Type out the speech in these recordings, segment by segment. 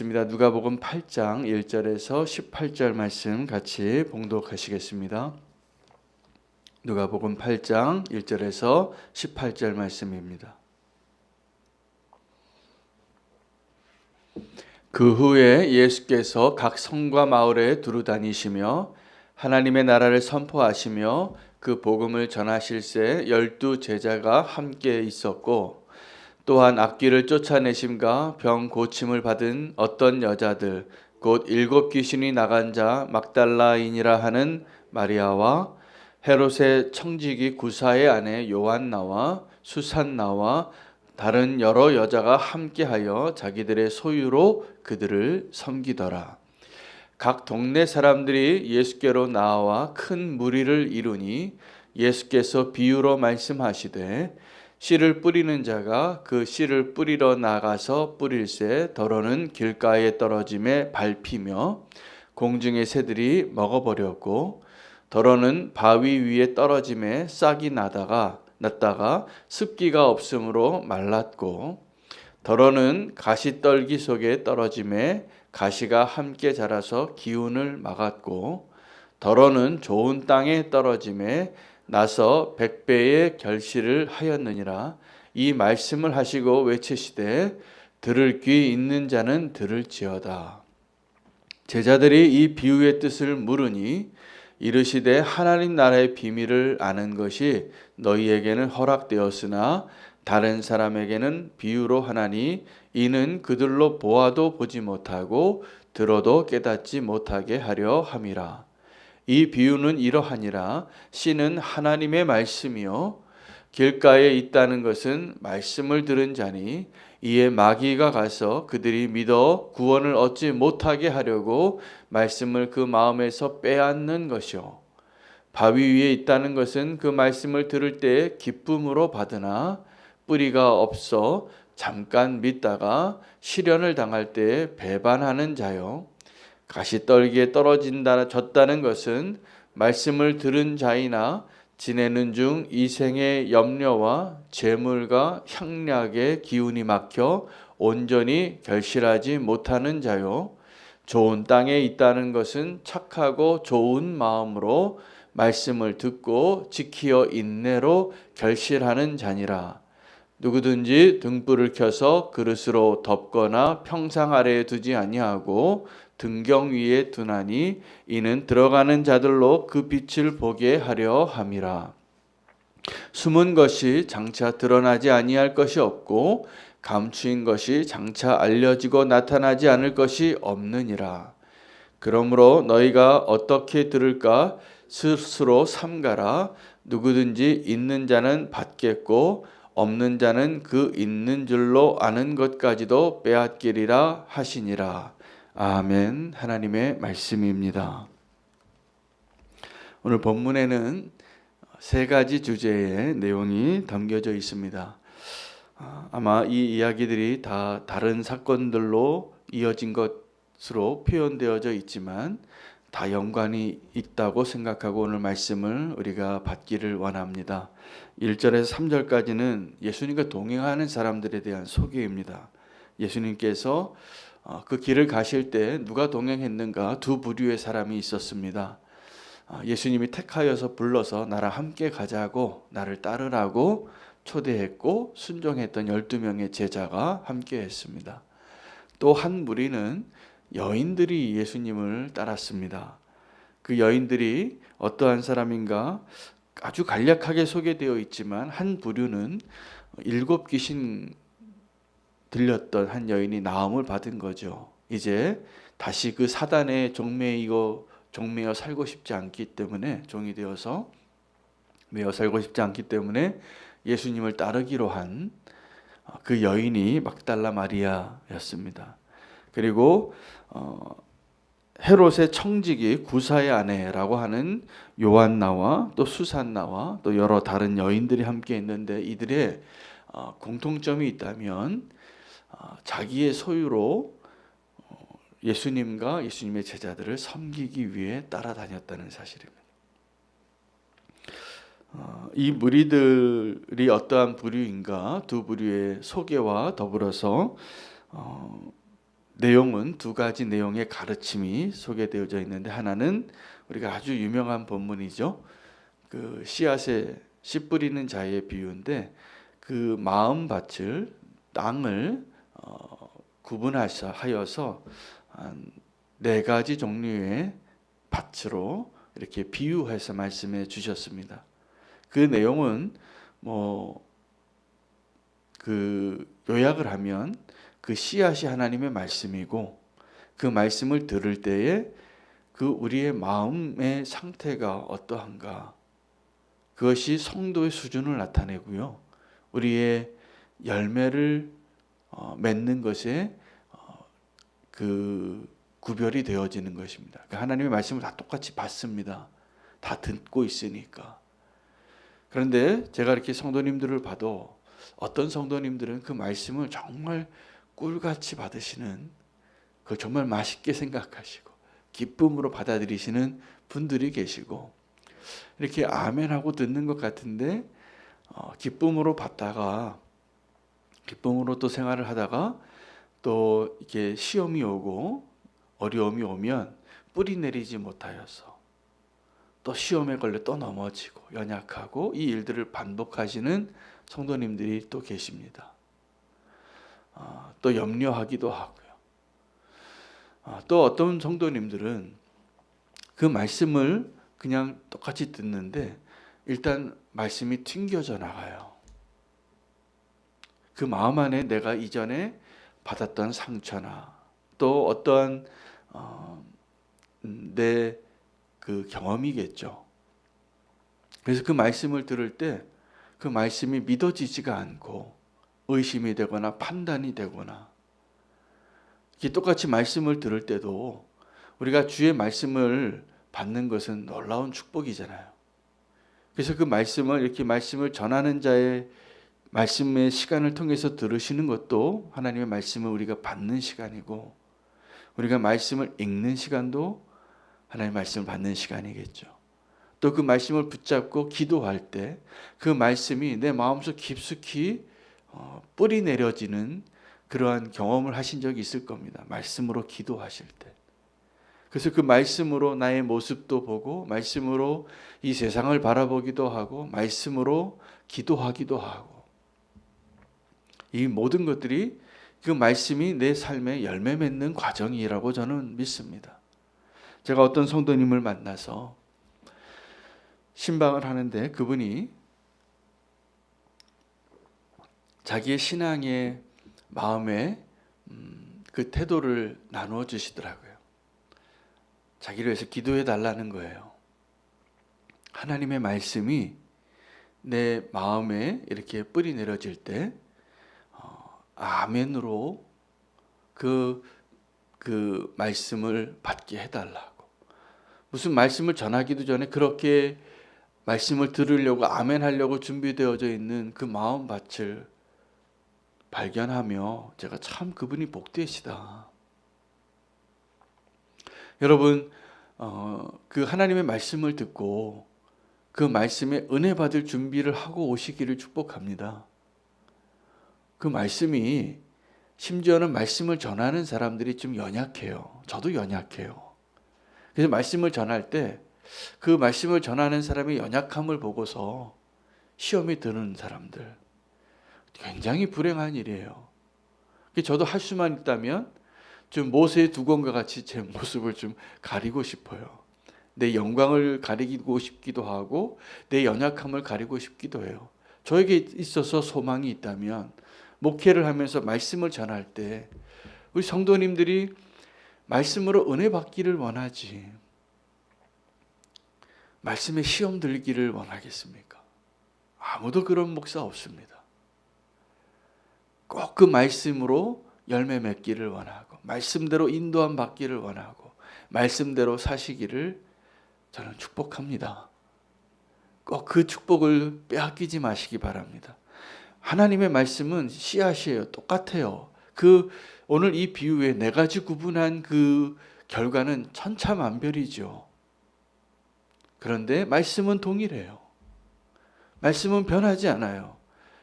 누가복음 8장 1절에서 18절 말씀 같이 봉독하시겠습니다. 누가복음 8장 1절에서 18절 말씀입니다. 그 후에 예수께서 각 성과 마을에 두루 다니시며 하나님의 나라를 선포하시며 그 복음을 전하실새 12 제자가 함께 있었고, 또한 악귀를 쫓아내심과 병 고침을 받은 어떤 여자들 곧 7 귀신이 나간 자 막달라인이라 하는 마리아와 헤롯의 청지기 구사의 아내 요한나와 수산나와 다른 여러 여자가 함께하여 자기들의 소유로 그들을 섬기더라. 각 동네 사람들이 예수께로 나와 큰 무리를 이루니 예수께서 비유로 말씀하시되, 씨를 뿌리는 자가 그 씨를 뿌리러 나가서 뿌릴새 더러는 길가에 떨어짐에 밟히며 공중의 새들이 먹어버렸고, 더러는 바위 위에 떨어짐에 싹이 났다가 습기가 없으므로 말랐고, 더러는 가시떨기 속에 떨어짐에 가시가 함께 자라서 기운을 막았고, 더러는 좋은 땅에 떨어짐에 나서 100배의 결실을 하였느니라. 이 말씀을 하시고 외치시되, 들을 귀 있는 자는 들을지어다. 제자들이 이 비유의 뜻을 물으니 이르시되, 하나님 나라의 비밀을 아는 것이 너희에게는 허락되었으나 다른 사람에게는 비유로 하나니, 이는 그들로 보아도 보지 못하고 들어도 깨닫지 못하게 하려 함이라. 이 비유는 이러하니라. 씨는 하나님의 말씀이요 길가에 있다는 것은 말씀을 들은 자니, 이에 마귀가 가서 그들이 믿어 구원을 얻지 못하게 하려고 말씀을 그 마음에서 빼앗는 것이요, 바위 위에 있다는 것은 그 말씀을 들을 때 기쁨으로 받으나 뿌리가 없어 잠깐 믿다가 시련을 당할 때 배반하는 자요, 가시떨기에 졌다는 것은 말씀을 들은 자이나 지내는 중 이생의 염려와 재물과 향락의 기운이 막혀 온전히 결실하지 못하는 자요, 좋은 땅에 있다는 것은 착하고 좋은 마음으로 말씀을 듣고 지키어 인내로 결실하는 자니라. 누구든지 등불을 켜서 그릇으로 덮거나 평상 아래에 두지 아니하고 등경 위에 두나니, 이는 들어가는 자들로 그 빛을 보게 하려 함이라. 숨은 것이 장차 드러나지 아니할 것이 없고 감추인 것이 장차 알려지고 나타나지 않을 것이 없느니라. 그러므로 너희가 어떻게 들을까 스스로 삼가라. 누구든지 있는 자는 받겠고 없는 자는 그 있는 줄로 아는 것까지도 빼앗기리라 하시니라. 아멘. 하나님의 말씀입니다. 오늘 본문에는 3가지 주제의 내용이 담겨져 있습니다. 아마 이 이야기들이 다 다른 사건들로 이어진 것으로 표현되어져 있지만 다 연관이 있다고 생각하고 오늘 말씀을 우리가 받기를 원합니다. 1절에서 3절까지는 예수님과 동행하는 사람들에 대한 소개입니다. 예수님께서 그 길을 가실 때 누가 동행했는가? 2 부류의 사람이 있었습니다. 예수님이 택하여서 불러서 나랑 함께 가자고, 나를 따르라고 초대했고 순종했던 12명의 제자가 함께 했습니다. 또 한 무리는 여인들이 예수님을 따랐습니다. 그 여인들이 어떠한 사람인가? 아주 간략하게 소개되어 있지만 한 부류는 7 귀신 들렸던 한 여인이 나음을 받은 거죠. 이제 다시 그 사단의 종매어 살고 싶지 않기 때문에, 종이 되어서 매어 살고 싶지 않기 때문에 예수님을 따르기로 한 그 여인이 막달라 마리아였습니다. 그리고 헤롯의 청지기 구사의 아내라고 하는 요한나와 또 수산나와 또 여러 다른 여인들이 함께 있는데, 이들의 공통점이 있다면 자기의 소유로 예수님과 예수님의 제자들을 섬기기 위해 따라다녔다는 사실입니다. 이 무리들이 어떠한 부류인가? 2 부류의 소개와 더불어서 내용은 두 가지 내용의 가르침이 소개되어져 있는데, 하나는 우리가 아주 유명한 본문이죠. 그 씨앗에 씨 뿌리는 자의 비유인데, 그 마음밭을, 땅을 구분하여서 한 4가지 종류의 밭으로 이렇게 비유해서 말씀해 주셨습니다. 그 내용은 그 요약을 하면 그 씨앗이 하나님의 말씀이고, 그 말씀을 들을 때에 그 우리의 마음의 상태가 어떠한가, 그것이 성도의 수준을 나타내고요, 우리의 열매를 맺는 것에 그 구별이 되어지는 것입니다. 그러니까 하나님의 말씀을 다 똑같이 받습니다. 다 듣고 있으니까. 그런데 제가 이렇게 성도님들을 봐도 어떤 성도님들은 그 말씀을 정말 꿀같이 받으시는, 그걸 정말 맛있게 생각하시고 기쁨으로 받아들이시는 분들이 계시고, 이렇게 아멘하고 듣는 것 같은데 기쁨으로 받다가, 기쁨으로 또 생활을 하다가 또 이렇게 시험이 오고 어려움이 오면 뿌리 내리지 못하여서 또 시험에 걸려 또 넘어지고 연약하고, 이 일들을 반복하시는 성도님들이 또 계십니다. 또 염려하기도 하고요. 또 어떤 성도님들은 그 말씀을 그냥 똑같이 듣는데 일단 말씀이 튕겨져 나가요. 그 마음 안에 내가 이전에 받았던 상처나 또 어떠한 내 그 경험이겠죠. 그래서 그 말씀을 들을 때 그 말씀이 믿어지지가 않고 의심이 되거나 판단이 되거나, 이게 똑같이 말씀을 들을 때도 우리가 주의 말씀을 받는 것은 놀라운 축복이잖아요. 그래서 그 말씀을, 이렇게 말씀을 전하는 자의 말씀의 시간을 통해서 들으시는 것도 하나님의 말씀을 우리가 받는 시간이고, 우리가 말씀을 읽는 시간도 하나님의 말씀을 받는 시간이겠죠. 또 그 말씀을 붙잡고 기도할 때 그 말씀이 내 마음속 깊숙이 뿌리 내려지는 그러한 경험을 하신 적이 있을 겁니다. 말씀으로 기도하실 때. 그래서 그 말씀으로 나의 모습도 보고, 말씀으로 이 세상을 바라보기도 하고, 말씀으로 기도하기도 하고, 이 모든 것들이 그 말씀이 내 삶에 열매 맺는 과정이라고 저는 믿습니다. 제가 어떤 성도님을 만나서 신방을 하는데 그분이 자기의 신앙의 마음에 그 태도를 나누어 주시더라고요. 자기를 위해서 기도해 달라는 거예요. 하나님의 말씀이 내 마음에 이렇게 뿌리 내려질 때 아멘으로 그 말씀을 받게 해달라고. 무슨 말씀을 전하기도 전에 그렇게 말씀을 들으려고 아멘 하려고 준비되어져 있는 그 마음밭을 발견하며 제가 참 그분이 복되시다. 여러분, 그 하나님의 말씀을 듣고 그 말씀에 은혜 받을 준비를 하고 오시기를 축복합니다. 그 말씀이, 심지어는 말씀을 전하는 사람들이 좀 연약해요. 저도 연약해요. 그래서 말씀을 전할 때 그 말씀을 전하는 사람의 연약함을 보고서 시험이 드는 사람들, 굉장히 불행한 일이에요. 저도 할 수만 있다면 좀 모세의 두건과 같이 제 모습을 좀 가리고 싶어요. 내 영광을 가리고 싶기도 하고 내 연약함을 가리고 싶기도 해요. 저에게 있어서 소망이 있다면 목회를 하면서 말씀을 전할 때 우리 성도님들이 말씀으로 은혜 받기를 원하지, 말씀에 시험 들기를 원하겠습니까? 아무도 그런 목사 없습니다. 꼭 그 말씀으로 열매 맺기를 원하고, 말씀대로 인도함 받기를 원하고, 말씀대로 사시기를 저는 축복합니다. 꼭 그 축복을 빼앗기지 마시기 바랍니다. 하나님의 말씀은 씨앗이에요. 똑같아요. 오늘 이 비유에 4가지 구분한 그 결과는 천차만별이죠. 그런데 말씀은 동일해요. 말씀은 변하지 않아요.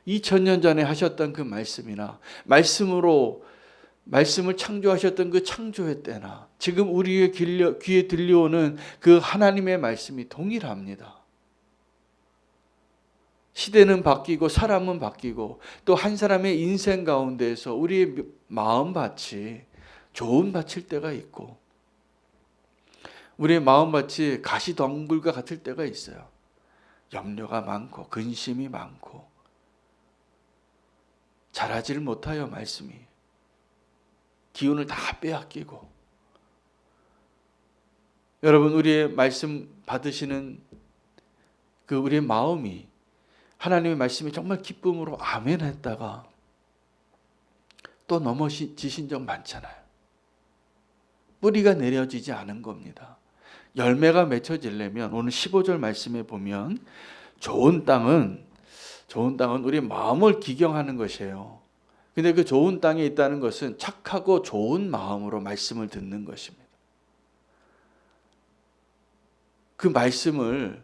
2000년 전에 하셨던 그 말씀이나 말씀으로 말씀을 창조하셨던 그 창조의 때나 지금 우리의 귀에 들려오는 그 하나님의 말씀이 동일합니다. 시대는 바뀌고 사람은 바뀌고 또 한 사람의 인생 가운데에서 우리의 마음밭이 좋은 밭일 때가 있고 우리의 마음밭이 가시덤불과 같을 때가 있어요. 염려가 많고 근심이 많고 자라지를 못하여 말씀이 기운을 다 빼앗기고 여러분 우리의 말씀 받으시는 그 우리의 마음이 하나님의 말씀이 정말 기쁨으로 아멘 했다가 또 넘어지신 적 많잖아요. 뿌리가 내려지지 않은 겁니다. 열매가 맺혀지려면 오늘 15절 말씀에 보면 좋은 땅은 우리 마음을 기경하는 것이에요. 근데 그 좋은 땅에 있다는 것은 착하고 좋은 마음으로 말씀을 듣는 것입니다. 그 말씀을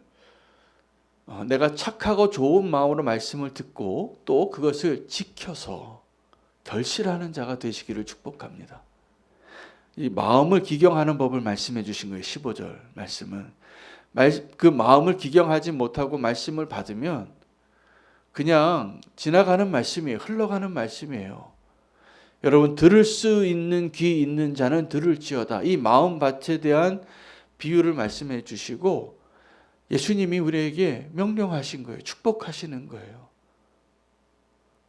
내가 착하고 좋은 마음으로 말씀을 듣고 또 그것을 지켜서 결실하는 자가 되시기를 축복합니다. 이 마음을 기경하는 법을 말씀해 주신 거예요. 15절 말씀은. 그 마음을 기경하지 못하고 말씀을 받으면 그냥 지나가는 말씀이에요. 흘러가는 말씀이에요. 여러분 들을 수 있는 귀 있는 자는 들을지어다. 이 마음밭에 대한 비유를 말씀해 주시고 예수님이 우리에게 명령하신 거예요. 축복하시는 거예요.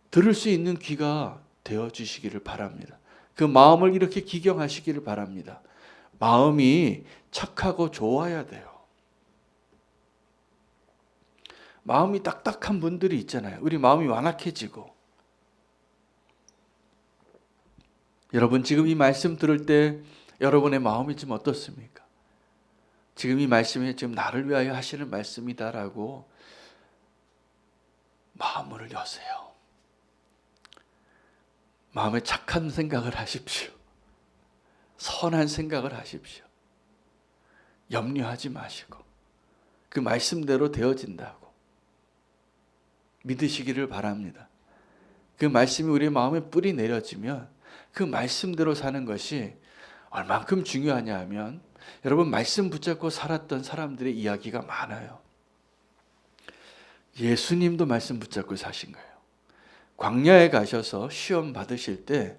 들을 수 있는 귀가 되어 주시기를 바랍니다. 그 마음을 이렇게 기경하시기를 바랍니다. 마음이 착하고 좋아야 돼요. 마음이 딱딱한 분들이 있잖아요. 우리 마음이 완악해지고. 여러분 지금 이 말씀 들을 때 여러분의 마음이 지금 어떻습니까? 지금 이 말씀이 지금 나를 위하여 하시는 말씀이다라고 마음을 여세요. 마음에 착한 생각을 하십시오. 선한 생각을 하십시오. 염려하지 마시고 그 말씀대로 되어진다고 믿으시기를 바랍니다. 그 말씀이 우리의 마음에 뿌리 내려지면 그 말씀대로 사는 것이 얼만큼 중요하냐 하면 여러분 말씀 붙잡고 살았던 사람들의 이야기가 많아요. 예수님도 말씀 붙잡고 사신 거예요. 광야에 가셔서 시험 받으실 때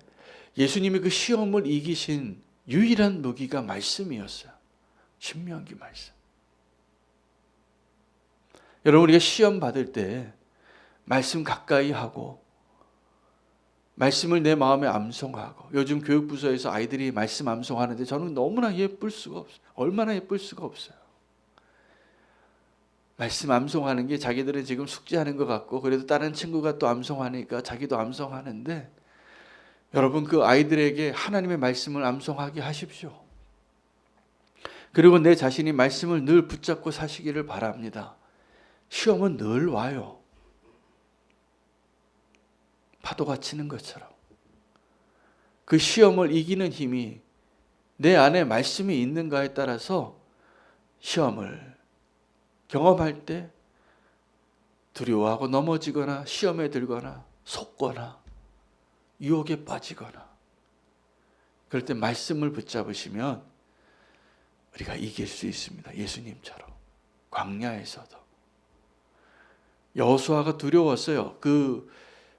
예수님이 그 시험을 이기신 유일한 무기가 말씀이었어요. 신명기 말씀. 여러분 우리가 시험 받을 때 말씀 가까이 하고 말씀을 내 마음에 암송하고 요즘 교육부서에서 아이들이 말씀 암송하는데 저는 너무나 예쁠 수가 없어요. 얼마나 예쁠 수가 없어요. 말씀 암송하는 게 자기들은 지금 숙제하는 것 같고 그래도 다른 친구가 또 암송하니까 자기도 암송하는데 여러분 그 아이들에게 하나님의 말씀을 암송하게 하십시오. 그리고 내 자신이 말씀을 늘 붙잡고 사시기를 바랍니다. 시험은 늘 와요. 파도가 치는 것처럼. 그 시험을 이기는 힘이 내 안에 말씀이 있는가에 따라서 시험을 경험할 때 두려워하고 넘어지거나 시험에 들거나 속거나 유혹에 빠지거나 그럴 때 말씀을 붙잡으시면 우리가 이길 수 있습니다. 예수님처럼 광야에서도 여호수아가 두려웠어요. 그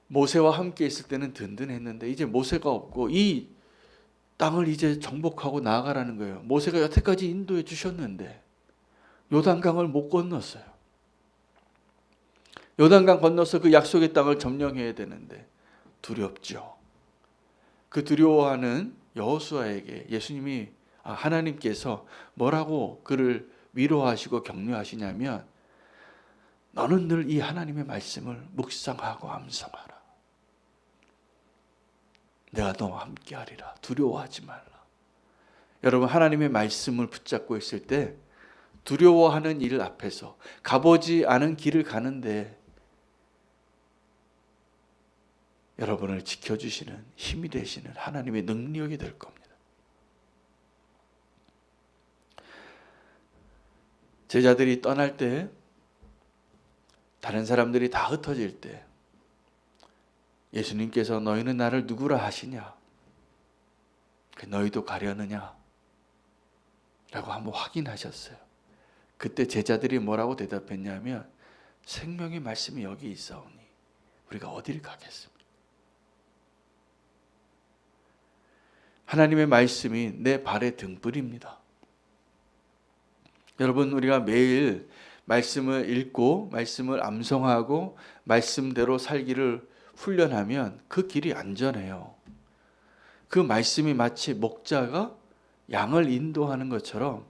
모세와 함께 있을 때는 든든했는데 이제 모세가 없고 이 땅을 이제 정복하고 나아가라는 거예요. 모세가 여태까지 인도해 주셨는데 요단강을 못 건넜어요. 요단강 건너서 그 약속의 땅을 점령해야 되는데 두렵죠. 그 두려워하는 여호수아에게 예수님이 하나님께서 뭐라고 그를 위로하시고 격려하시냐면 너는 늘 이 하나님의 말씀을 묵상하고 암송하라. 내가 너와 함께하리라. 두려워하지 말라. 여러분 하나님의 말씀을 붙잡고 있을 때 두려워하는 일 앞에서 가보지 않은 길을 가는데 여러분을 지켜주시는 힘이 되시는 하나님의 능력이 될 겁니다. 제자들이 떠날 때 다른 사람들이 다 흩어질 때 예수님께서 너희는 나를 누구라 하시냐? 너희도 가려느냐? 라고 한번 확인하셨어요. 그때 제자들이 뭐라고 대답했냐면 생명의 말씀이 여기 있사오니 우리가 어디를 가겠습니까? 하나님의 말씀이 내 발의 등불입니다. 여러분, 우리가 매일 말씀을 읽고 말씀을 암송하고 말씀대로 살기를 훈련하면 그 길이 안전해요. 그 말씀이 마치 목자가 양을 인도하는 것처럼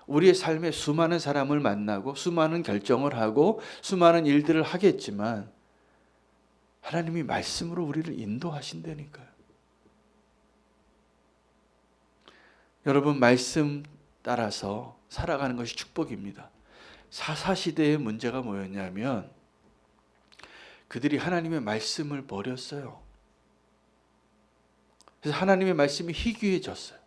우리의 삶에 수많은 사람을 만나고 수많은 결정을 하고 수많은 일들을 하겠지만 하나님이 말씀으로 우리를 인도하신다니까요. 여러분, 말씀 따라서 살아가는 것이 축복입니다. 사사시대의 문제가 뭐였냐면 그들이 하나님의 말씀을 버렸어요. 그래서 하나님의 말씀이 희귀해졌어요.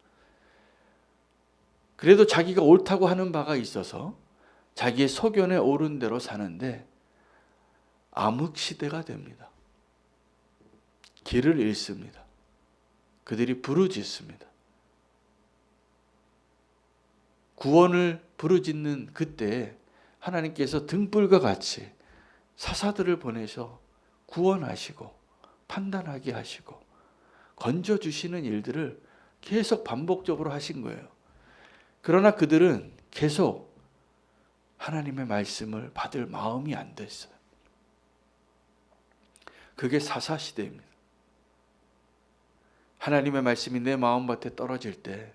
그래도 자기가 옳다고 하는 바가 있어서 자기의 소견에 옳은 대로 사는데 암흑시대가 됩니다. 길을 잃습니다. 그들이 부르짖습니다. 구원을 부르짖는 그때 하나님께서 등불과 같이 사사들을 보내셔 구원하시고 판단하게 하시고 건져주시는 일들을 계속 반복적으로 하신 거예요. 그러나 그들은 계속 하나님의 말씀을 받을 마음이 안 됐어요. 그게 사사시대입니다. 하나님의 말씀이 내 마음밭에 떨어질 때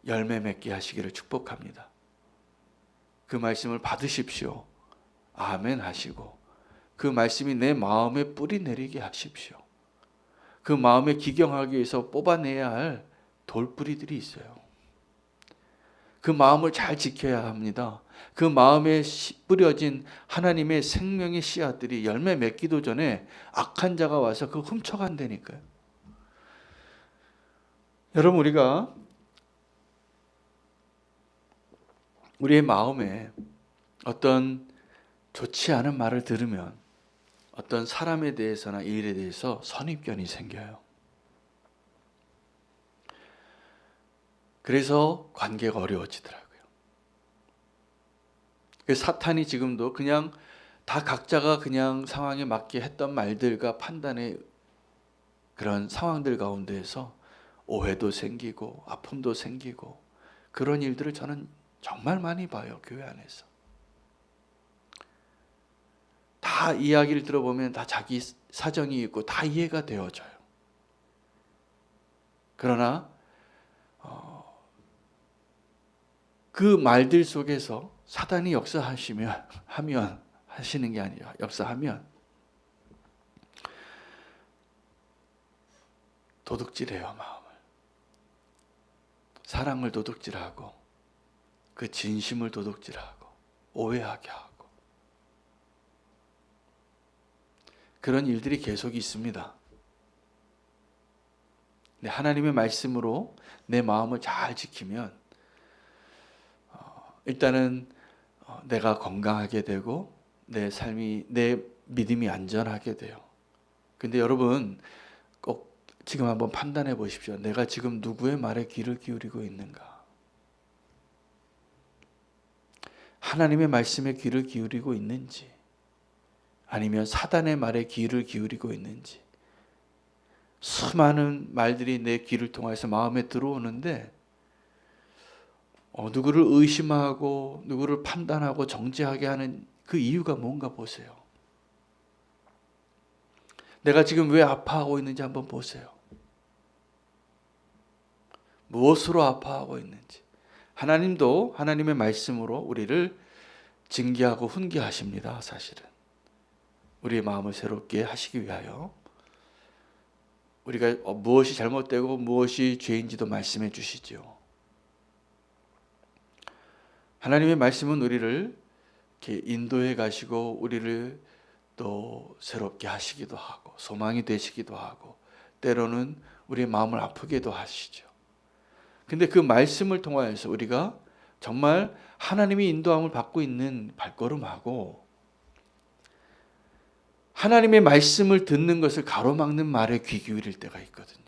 열매 맺게 하시기를 축복합니다. 그 말씀을 받으십시오. 아멘 하시고 그 말씀이 내 마음에 뿌리 내리게 하십시오. 그 마음에 기경하기 위해서 뽑아내야 할 돌뿌리들이 있어요. 그 마음을 잘 지켜야 합니다. 그 마음에 뿌려진 하나님의 생명의 씨앗들이 열매 맺기도 전에 악한 자가 와서 그거 훔쳐간다니까요. 여러분, 우리가 우리의 마음에 어떤 좋지 않은 말을 들으면 어떤 사람에 대해서나 일에 대해서 선입견이 생겨요. 그래서 관계가 어려워지더라고요. 사탄이 지금도 그냥 다 각자가 그냥 상황에 맞게 했던 말들과 판단의 그런 상황들 가운데에서 오해도 생기고 아픔도 생기고 그런 일들을 저는 정말 많이 봐요. 교회 안에서. 다 이야기를 들어보면 다 자기 사정이 있고 다 이해가 되어져요. 그러나 그 말들 속에서 사단이 하시는 게 아니라 역사하면 도둑질해요. 마음을. 사랑을 도둑질하고 그 진심을 도둑질하고 오해하게 하고 그런 일들이 계속 있습니다. 근데 하나님의 말씀으로 내 마음을 잘 지키면 일단은 내가 건강하게 되고 내 삶이 내 믿음이 안전하게 돼요. 근데 여러분 꼭 지금 한번 판단해 보십시오. 내가 지금 누구의 말에 귀를 기울이고 있는가? 하나님의 말씀에 귀를 기울이고 있는지 아니면 사단의 말에 귀를 기울이고 있는지. 수많은 말들이 내 귀를 통해서 마음에 들어오는데 누구를 의심하고 누구를 판단하고 정죄하게 하는 그 이유가 뭔가 보세요. 내가 지금 왜 아파하고 있는지 한번 보세요. 무엇으로 아파하고 있는지. 하나님도 하나님의 말씀으로 우리를 징계하고 훈계하십니다. 사실은 우리의 마음을 새롭게 하시기 위하여 우리가 무엇이 잘못되고 무엇이 죄인지도 말씀해 주시죠. 하나님의 말씀은 우리를 이렇게 인도해 가시고 우리를 또 새롭게 하시기도 하고 소망이 되시기도 하고 때로는 우리의 마음을 아프게도 하시죠. 근데 그 말씀을 통하여서 우리가 정말 하나님의 인도함을 받고 있는 발걸음하고 하나님의 말씀을 듣는 것을 가로막는 말에 귀 기울일 때가 있거든요.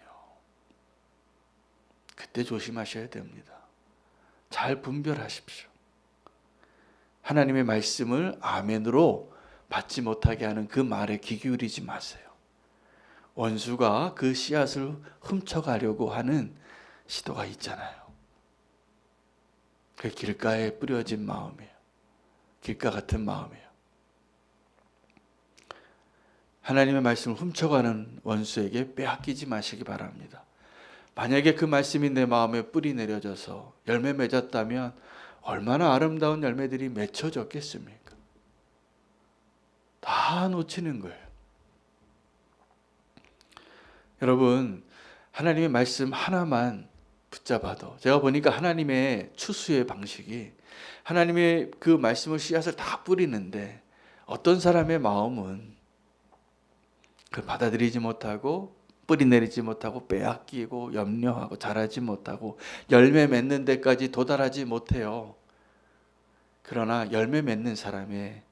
그때 조심하셔야 됩니다. 잘 분별하십시오. 하나님의 말씀을 아멘으로 받지 못하게 하는 그 말에 귀 기울이지 마세요. 원수가 그 씨앗을 훔쳐가려고 하는 시도가 있잖아요. 그 길가에 뿌려진 마음이에요. 길가 같은 마음이에요. 하나님의 말씀을 훔쳐가는 원수에게 빼앗기지 마시기 바랍니다. 만약에 그 말씀이 내 마음에 뿌리 내려져서 열매 맺었다면 얼마나 아름다운 열매들이 맺혀졌겠습니까? 다 놓치는 거예요. 여러분, 하나님의 말씀 하나만 붙잡아도, 제가 보니까 하나님의 추수의 방식이 하나님의 그 말씀을 씨앗을 다 뿌리는데 어떤 사람의 마음은 그 받아들이지 못하고 뿌리 내리지 못하고 빼앗기고 염려하고 자라지 못하고 열매 맺는 데까지 도달하지 못해요. 그러나 열매 맺는 사람의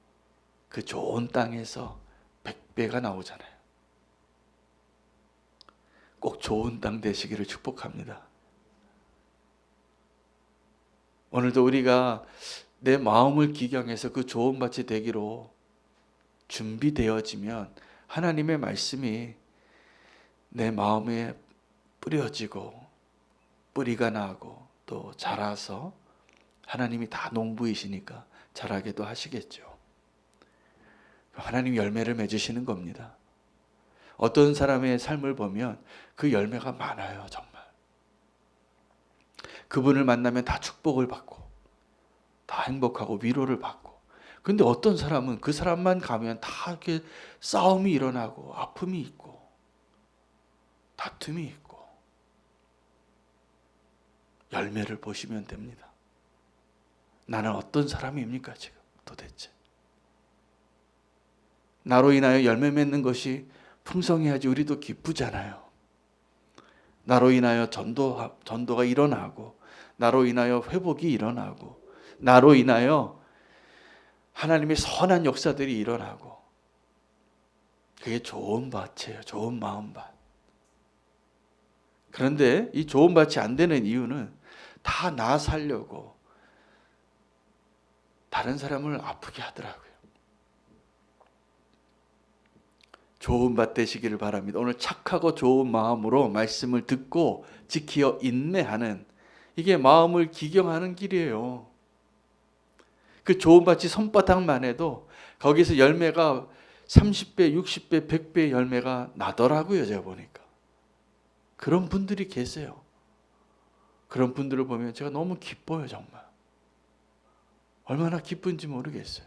그 좋은 땅에서 100배가 나오잖아요. 꼭 좋은 땅 되시기를 축복합니다. 오늘도 우리가 내 마음을 기경해서 그 좋은 밭이 되기로 준비되어지면 하나님의 말씀이 내 마음에 뿌려지고 뿌리가 나고 또 자라서 하나님이 다 농부이시니까 자라게도 하시겠죠. 하나님이 열매를 맺으시는 겁니다. 어떤 사람의 삶을 보면 그 열매가 많아요. 정말. 그분을 만나면 다 축복을 받고 다 행복하고 위로를 받고, 근데 어떤 사람은 그 사람만 가면 다 이렇게 싸움이 일어나고 아픔이 있고 다툼이 있고. 열매를 보시면 됩니다. 나는 어떤 사람입니까 지금 도대체? 나로 인하여 열매 맺는 것이 풍성해야지 우리도 기쁘잖아요. 나로 인하여 전도가 일어나고, 나로 인하여 회복이 일어나고, 나로 인하여 하나님의 선한 역사들이 일어나고, 그게 좋은 밭이에요. 좋은 마음밭. 그런데 이 좋은 밭이 안 되는 이유는 다 나 살려고 다른 사람을 아프게 하더라고요. 좋은 밭 되시기를 바랍니다. 오늘 착하고 좋은 마음으로 말씀을 듣고 지키어 인내하는, 이게 마음을 기경하는 길이에요. 그 좋은 밭이 손바닥만 해도 거기서 열매가 30배, 60배, 100배 열매가 나더라고요. 제가 보니까. 그런 분들이 계세요. 그런 분들을 보면 제가 너무 기뻐요. 정말. 얼마나 기쁜지 모르겠어요.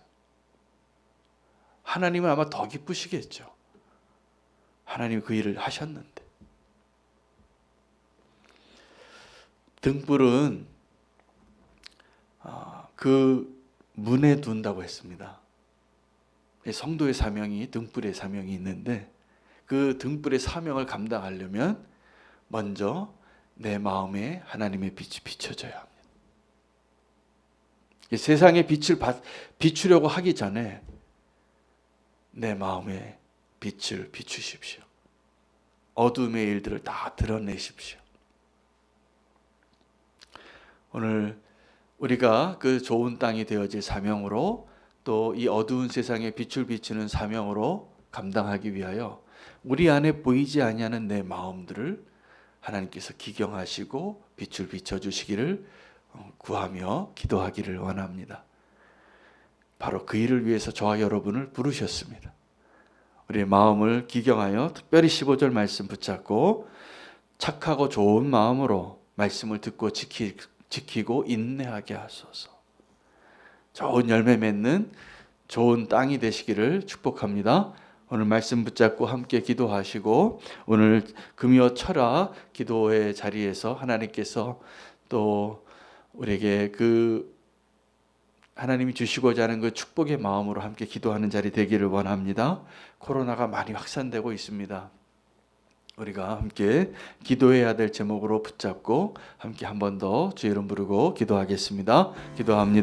하나님은 아마 더 기쁘시겠죠. 하나님이 그 일을 하셨는데. 등불은 그 문에 둔다고 했습니다. 성도의 사명이, 등불의 사명이 있는데 그 등불의 사명을 감당하려면 먼저 내 마음에 하나님의 빛이 비춰져야 합니다. 세상의 빛을 비추려고 하기 전에 내 마음에 빛을 비추십시오. 어둠의 일들을 다 드러내십시오. 오늘 우리가 그 좋은 땅이 되어질 사명으로, 또 이 어두운 세상에 빛을 비추는 사명으로 감당하기 위하여 우리 안에 보이지 아니하는 내 마음들을 하나님께서 기경하시고 빛을 비춰주시기를 구하며 기도하기를 원합니다. 바로 그 일을 위해서 저와 여러분을 부르셨습니다. 우리의 마음을 기경하여 특별히 15절 말씀 붙잡고 착하고 좋은 마음으로 말씀을 듣고 지키고 인내하게 하소서. 좋은 열매 맺는 좋은 땅이 되시기를 축복합니다. 오늘 말씀 붙잡고 함께 기도하시고, 오늘 금요 철학 기도의 자리에서 하나님께서 또 우리에게 그 하나님이 주시고자 하는 그 축복의 마음으로 함께 기도하는 자리 되기를 원합니다. 코로나가 많이 확산되고 있습니다. 우리가 함께 기도해야 될 제목으로 붙잡고 함께 한 번 더 주의 이름 부르고 기도하겠습니다. 기도합니다.